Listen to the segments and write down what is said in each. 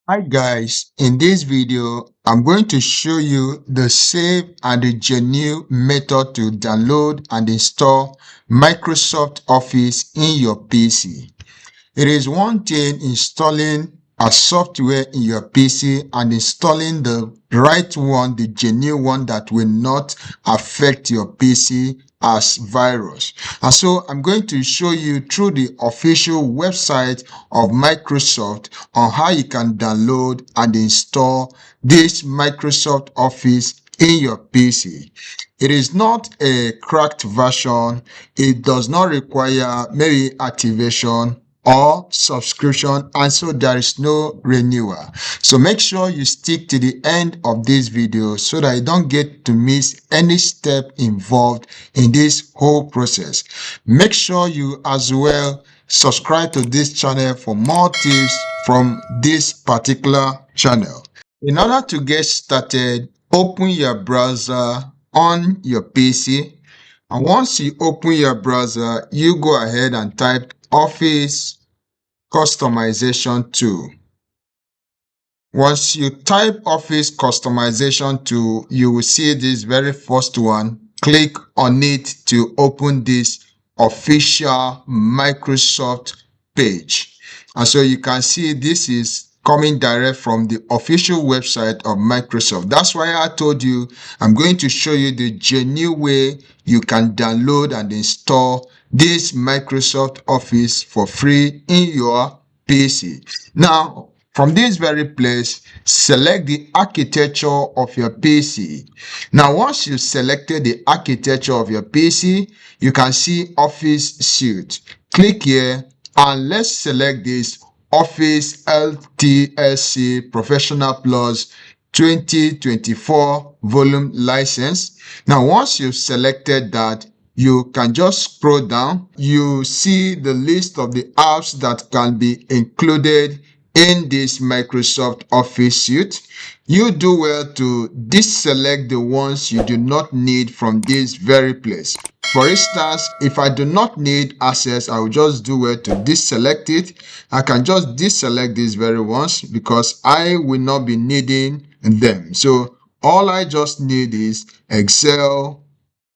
Hi guys, in this video, I'm going to show you the safe and the genuine method to download and install Microsoft Office in your PC. It is one thing installing a software in your PC and installing the right one, the genuine one that will not affect your PC as virus. And so I'm going to show you through the official website of Microsoft on how you can download and install this Microsoft Office in your PC. It is not a cracked version. It does not require maybe activation or subscription, and so there is no renewal. So make sure you stick to the end of this video so that you don't get to miss any step involved in this whole process. Make sure you as well subscribe to this channel for more tips from this particular channel. In order to get started, open your browser on your PC, and once you open your browser, you go ahead and type Office Customization Tool. Once you type Office Customization Tool, you will see this very first one. Click on it to open this official Microsoft page. And so you can see this is coming direct from the official website of Microsoft. That's why I told you I'm going to show you the genuine way you can download and install this Microsoft Office for free in your PC. Now, from this very place, select the architecture of your PC. Now, once you selected the architecture of your PC, you can see Office Suite. Click here and let's select this Office LTSC Professional Plus 2024 volume license. Now, once you've selected that, you can just scroll down. You see the list of the apps that can be included in this Microsoft Office suite. You do well to deselect the ones you do not need from this very place. For instance, if I do not need Access, I will just do well to deselect it. I can just deselect these very ones because I will not be needing them. So all I just need is Excel,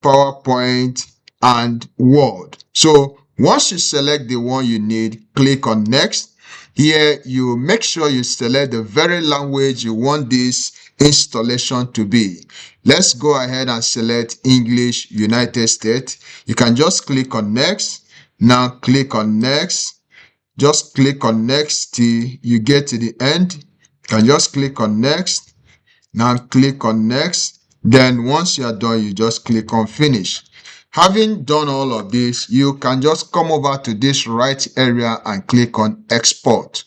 PowerPoint, and Word. So once you select the one you need, click on Next. Here, you make sure you select the very language you want this installation to be. Let's go ahead and select English United States. You can just click on Next. Now click on Next. Just click on Next till you get to the end. You can just click on Next. Now click on Next. Then once you are done, you just click on Finish. Having done all of this, you can just come over to this right area and click on Export.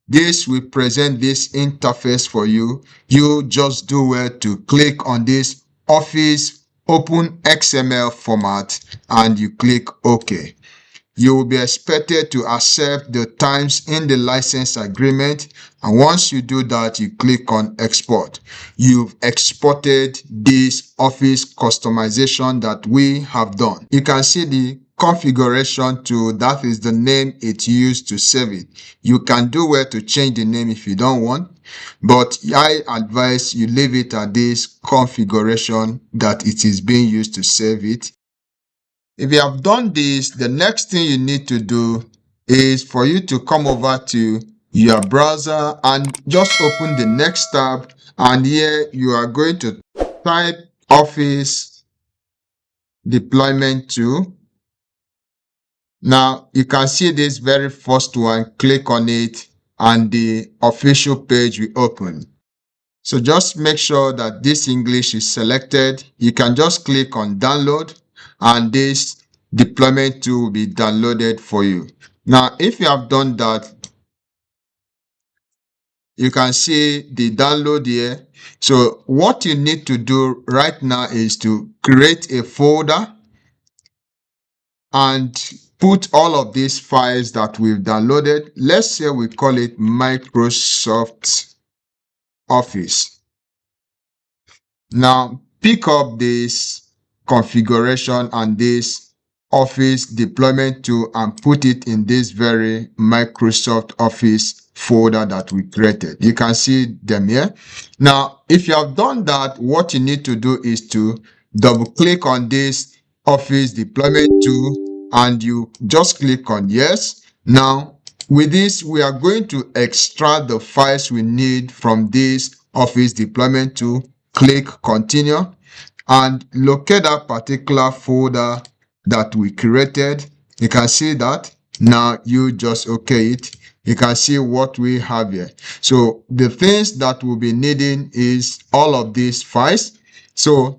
This will present this interface for you. You just do well to click on this Office Open XML format and you click OK. You will be expected to accept the terms in the license agreement, and once you do that, you click on Export. You've exported this Office customization that we have done. You can see the configuration tool, that is the name it used to save it. You can do well to change the name if you don't want, but I advise you leave it at this configuration that it is being used to save it. If you have done this, the next thing you need to do is for you to come over to your browser and just open the next tab, and here you are going to type Office Deployment Tool. Now you can see this very first one, click on it and the official page will open. So just make sure that this English is selected. You can just click on download and this deployment tool will be downloaded for you. Now, if you have done that, you can see the download here. So what you need to do right now is to create a folder and put all of these files that we've downloaded. Let's say we call it Microsoft Office. Now pick up this configuration and this Office deployment tool and put it in this very Microsoft Office folder that we created. You can see them here. Now, if you have done that, what you need to do is to double click on this Office deployment tool and you just click on yes. Now, with this, we are going to extract the files we need from this Office deployment tool. Click continue and locate that particular folder that we created. You can see that. Now you just okay it. You can see what we have here. So the things that we'll be needing is all of these files. So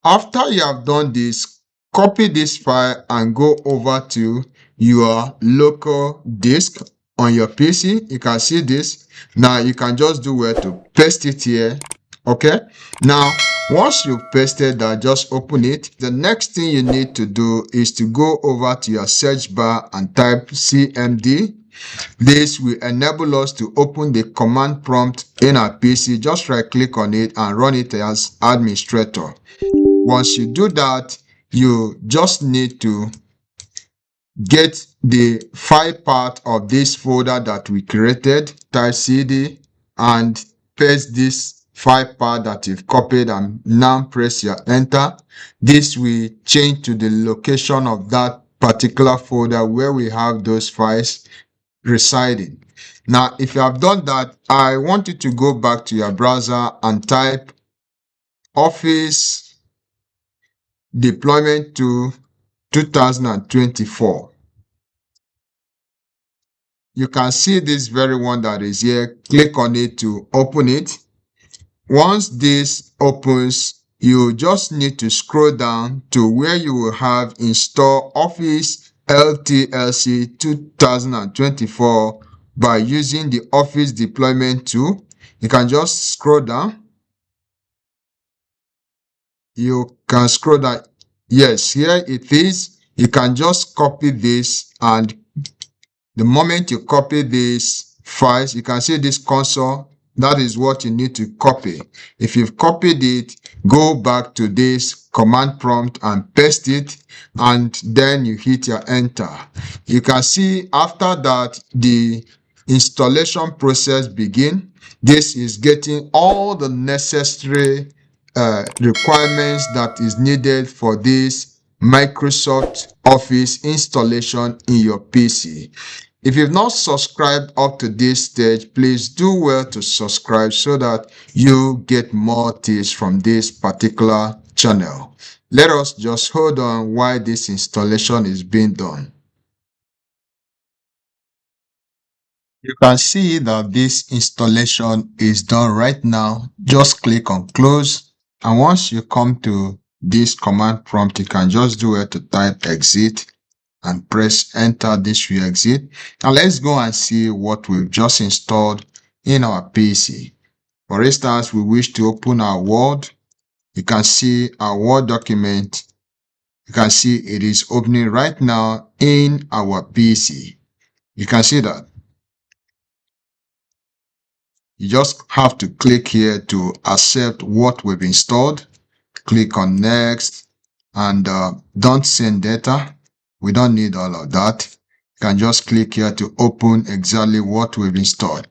after you have done this, copy this file and go over to your local disk on your PC. You can see this. Now you can just do where to paste it here. Okay. Now, once you've pasted that, just open it. The next thing you need to do is to go over to your search bar and type CMD. This will enable us to open the command prompt in our PC. Just right click on it and run it as administrator. Once you do that, you just need to get the file part of this folder that we created, type cd and paste this file part that you've copied and now press your enter. This will change to the location of that particular folder where we have those files residing. Now, if you have done that, I want you to go back to your browser and type Office Deployment to 2024. You can see this very one that is here. Click on it to open it. Once this opens, you just need to scroll down to where you will have install Office LTLC 2024 by using the Office deployment tool. You can just scroll down. You can scroll down. Yes, here it is. You can just copy this, and the moment you copy these files, you can see this console. That is what you need to copy. If you've copied it, go back to this command prompt and paste it, and then you hit your enter. You can see after that, the installation process begins. This is getting all the necessary requirements that is needed for this Microsoft Office installation in your PC. If you've not subscribed up to this stage, please do well to subscribe so that you get more tips from this particular channel. Let us just hold on while this installation is being done. You can see that this installation is done right now. Just click on close, and once you come to this command prompt, you can just do it to type exit and press enter. This will exit. Now let's go and see what we've just installed in our PC. For instance, we wish to open our Word. You can see our Word document. You can see it is opening right now in our PC. You can see that. You just have to click here to accept what we've installed. Click on next and don't send data. We don't need all of that. You can just click here to open exactly what we've installed.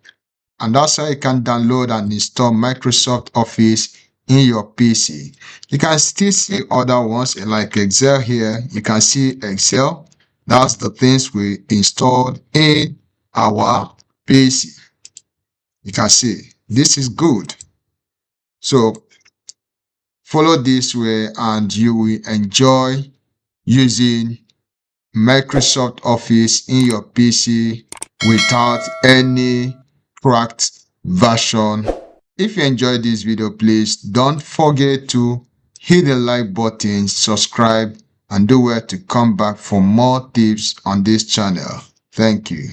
And that's how you can download and install Microsoft Office in your PC. You can still see other ones like Excel here. You can see Excel. That's the things we installed in our PC. You can see this is good. So follow this way and you will enjoy using Microsoft Office in your PC without any cracked version. If you enjoyed this video, please don't forget to hit the like button, subscribe, and do well to come back for more tips on this channel. Thank you.